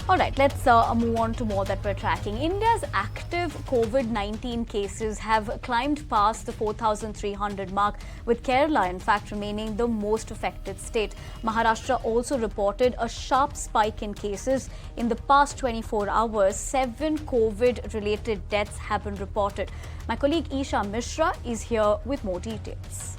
All right, let's move on to more that we're tracking. India's active COVID-19 cases have climbed past the 4,300 mark, with Kerala, in fact, remaining the most affected state. Maharashtra also reported a sharp spike in cases. In the past 24 hours, 7 COVID-related deaths have been reported. My colleague Isha Mishra is here with more details.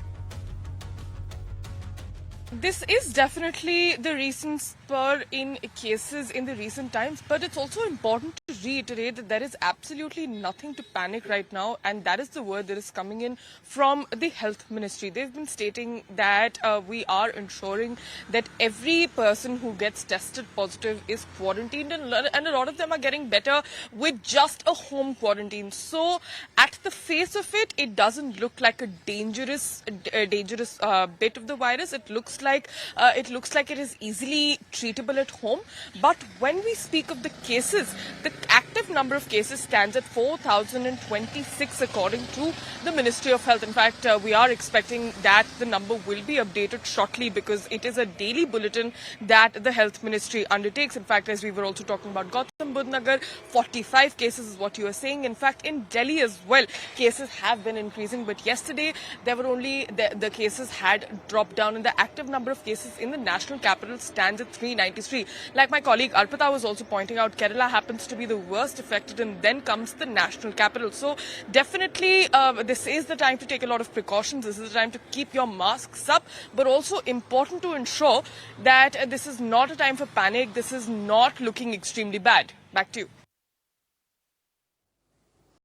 This is definitely the recent spur in cases in the recent times, but it's also important to reiterate that there is absolutely nothing to panic right now, and that is the word that is coming in from the Health Ministry. They've been stating that we are ensuring that every person who gets tested positive is quarantined, and a lot of them are getting better with just a home quarantine. So at the face of it, it doesn't look like a dangerous bit of the virus. It looks like it is easily treatable at home. But when we speak of the cases, the active number of cases stands at 4,026 according to the Ministry of Health. In fact, we are expecting that the number will be updated shortly because it is a daily bulletin that the Health Ministry undertakes. In fact, as we were also talking about Gautam Budh Nagar, 45 cases is what you are saying. In fact, in Delhi as well, cases have been increasing. But yesterday, there were only the cases had dropped down, and the active number of cases in the national capital stands at 393. Like my colleague Arpita was also pointing out, Kerala happens to be the worst affected, and then comes the national capital. So definitely this is the time to take a lot of precautions. This is the time to keep your masks up, but also important to ensure that this is not a time for panic. This is not looking extremely bad. Back to you.